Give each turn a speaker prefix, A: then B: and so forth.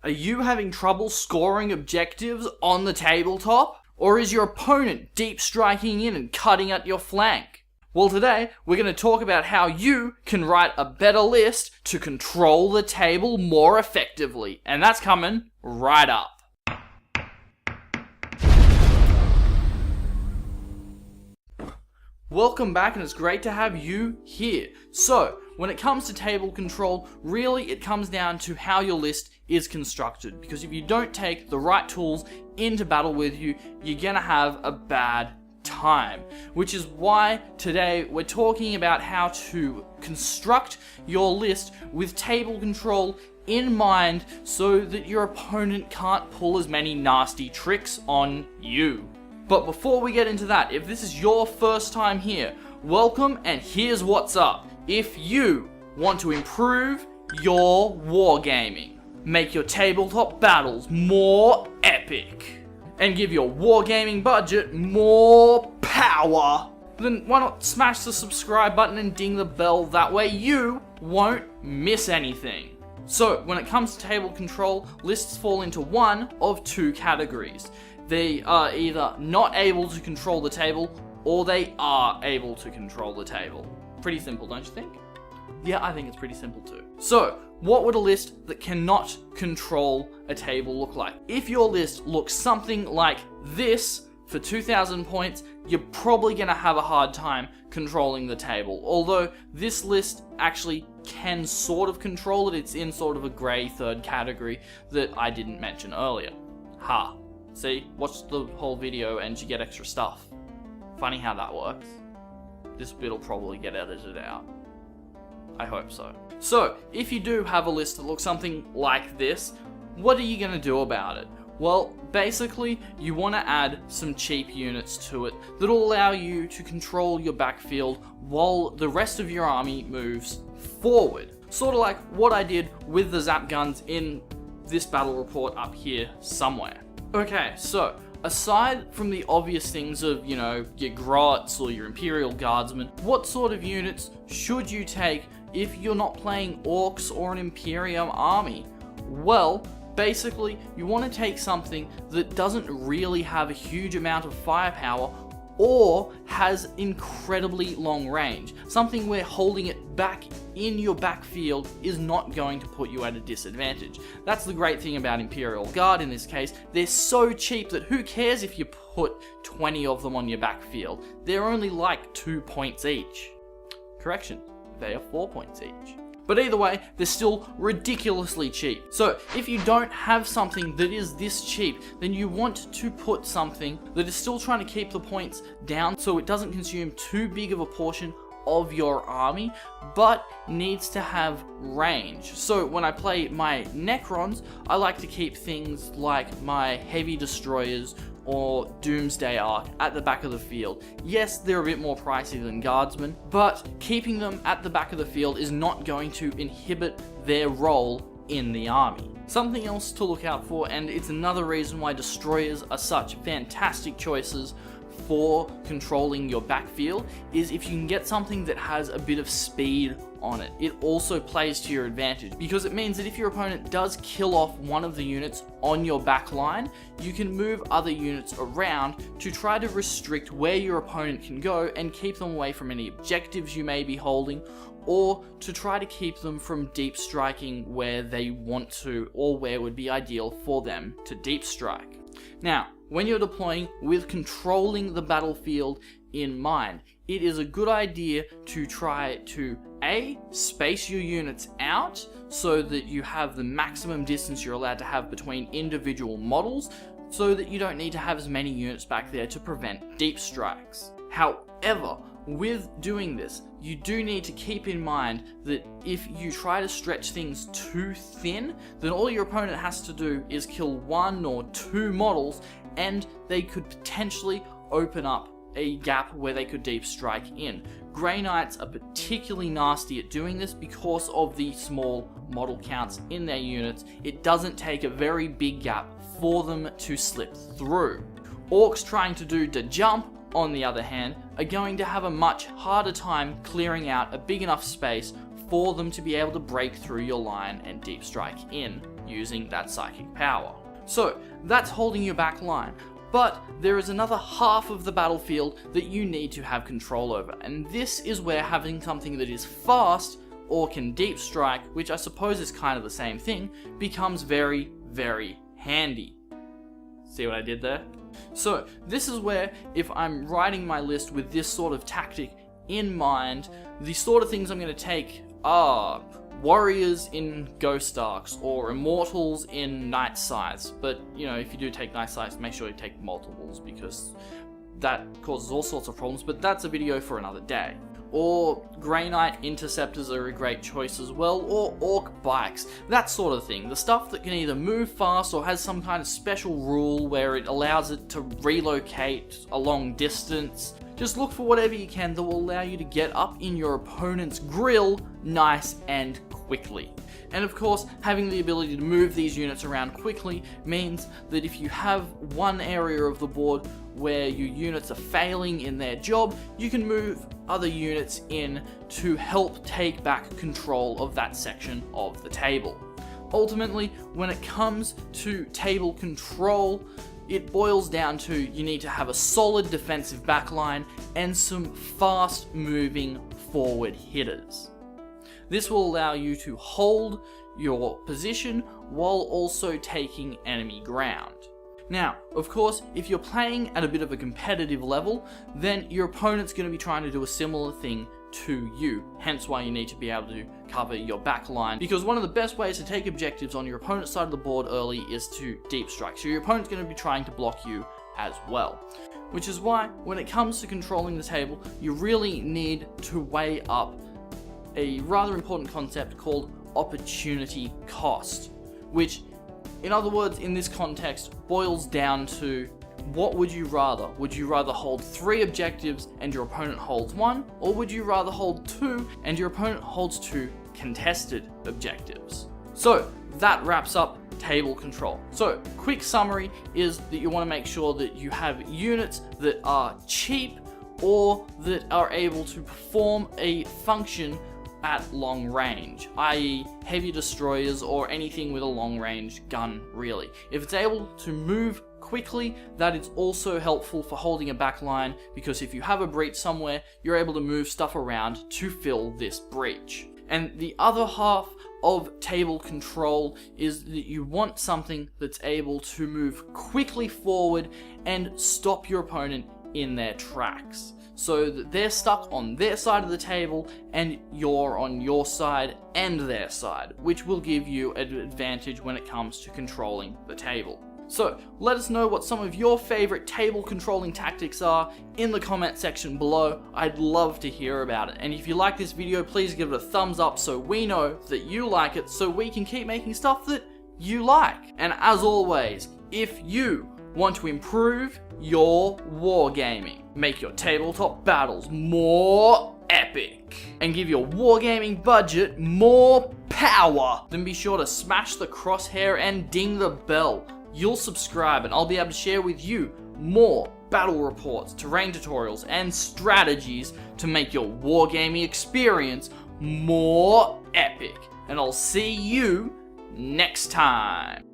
A: Are you having trouble scoring objectives on the tabletop? Or is your opponent deep striking in and cutting at your flank? Well, today we're going to talk about how you can write a better list to control the table more effectively. And that's coming right up. Welcome back, and it's great to have you here. So, when it comes to table control, really it comes down to how your list is constructed. Because if you don't take the right tools into battle with you, you're gonna have a bad time. Which is why today we're talking about how to construct your list with table control in mind so that your opponent can't pull as many nasty tricks on you. But before we get into that, if this is your first time here, welcome, and here's what's up. If you want to improve your wargaming, make your tabletop battles more epic, and give your wargaming budget more power, then why not smash the subscribe button and ding the bell? That way you won't miss anything. So, when it comes to table control, lists fall into one of two categories. They are either not able to control the table, or they are able to control the table. Pretty simple, don't you think? Yeah, I think it's pretty simple too. So, what would a list that cannot control a table look like? If your list looks something like this, for 2,000 points, you're probably going to have a hard time controlling the table. Although, this list actually can sort of control it. It's in sort of a grey third category that I didn't mention earlier. Ha. See, watch the whole video and you get extra stuff. Funny how that works. This bit'll probably get edited out. I hope so. So, if you do have a list that looks something like this, what are you going to do about it? Well, basically, you want to add some cheap units to it that'll allow you to control your backfield while the rest of your army moves forward. Sort of like what I did with the zap guns in this battle report up here somewhere. Okay, so, aside from the obvious things of, your Grots or your Imperial Guardsmen, what sort of units should you take if you're not playing Orcs or an Imperium army? Well, basically, you want to take something that doesn't really have a huge amount of firepower or has incredibly long range. Something where holding it back in your backfield is not going to put you at a disadvantage. That's the great thing about Imperial Guard in this case. They're so cheap that who cares if you put 20 of them on your backfield? They're only like 2 points each. Correction, they are 4 points each. But either way, they're still ridiculously cheap. So if you don't have something that is this cheap, then you want to put something that is still trying to keep the points down so it doesn't consume too big of a portion of your army, but needs to have range. So when I play my Necrons, I like to keep things like my heavy destroyers or Doomsday Ark at the back of the field. Yes, they're a bit more pricey than Guardsmen, but keeping them at the back of the field is not going to inhibit their role in the army. Something else to look out for, and it's another reason why destroyers are such fantastic choices for controlling your backfield, is if you can get something that has a bit of speed on it. It also plays to your advantage, because it means that if your opponent does kill off one of the units on your back line, you can move other units around to try to restrict where your opponent can go and keep them away from any objectives you may be holding, or to try to keep them from deep striking where they want to, or where would be ideal for them to deep strike. Now, when you're deploying with controlling the battlefield in mind, it is a good idea to try to A, space your units out so that you have the maximum distance you're allowed to have between individual models, so that you don't need to have as many units back there to prevent deep strikes. However, with doing this, you do need to keep in mind that if you try to stretch things too thin, then all your opponent has to do is kill 1 or 2 models, and they could potentially open up a gap where they could deep strike in. Grey Knights are particularly nasty at doing this because of the small model counts in their units. It doesn't take a very big gap for them to slip through. Orcs trying to do the jump, on the other hand, are going to have a much harder time clearing out a big enough space for them to be able to break through your line and deep strike in. using that psychic power. So that's holding your back line. But there is another half of the battlefield that you need to have control over, and this is where having something that is fast or can deep strike, which I suppose is kind of the same thing, becomes very, very handy. See what I did there? So this is where, if I'm writing my list with this sort of tactic in mind, the sort of things I'm going to take are warriors in Ghost Arcs or immortals in Night Scythes. But, you know, if you do take Night Scythes, make sure you take multiples, because that causes all sorts of problems, but that's a video for another day. Or Grey Knight Interceptors are a great choice as well, or Orc Bikes, that sort of thing. The stuff that can either move fast or has some kind of special rule where it allows it to relocate a long distance. Just look for whatever you can that will allow you to get up in your opponent's grill nice and quickly. And of course, having the ability to move these units around quickly means that if you have one area of the board where your units are failing in their job, you can move other units in to help take back control of that section of the table. Ultimately, when it comes to table control, it boils down to you need to have a solid defensive backline and some fast moving forward hitters. This will allow you to hold your position while also taking enemy ground. Now, of course, if you're playing at a bit of a competitive level, then your opponent's going to be trying to do a similar thing to you, hence why you need to be able to cover your back line, because one of the best ways to take objectives on your opponent's side of the board early is to deep strike, so your opponent's going to be trying to block you as well. Which is why, when it comes to controlling the table, you really need to weigh up a rather important concept called opportunity cost, which, in other words, in this context, boils down to what would you rather? Would you rather hold 3 objectives and your opponent holds 1, or would you rather hold 2 and your opponent holds 2 contested objectives? So that wraps up table control. So quick summary is that you want to make sure that you have units that are cheap or that are able to perform a function at long range, i.e. heavy destroyers or anything with a long range gun, really. If it's able to move quickly, that is also helpful for holding a back line, because if you have a breach somewhere, you're able to move stuff around to fill this breach. And the other half of table control is that you want something that's able to move quickly forward and stop your opponent in their tracks, so that they're stuck on their side of the table and you're on your side and their side, which will give you an advantage when it comes to controlling the table. So let us know what some of your favorite table controlling tactics are in the comment section below. I'd love to hear about it. And if you like this video, please give it a thumbs up so we know that you like it, so we can keep making stuff that you like. And as always, if you want to improve your wargaming, make your tabletop battles more epic, and give your wargaming budget more power, then be sure to smash the crosshair and ding the bell. You'll subscribe and I'll be able to share with you more battle reports, terrain tutorials, and strategies to make your wargaming experience more epic. And I'll see you next time.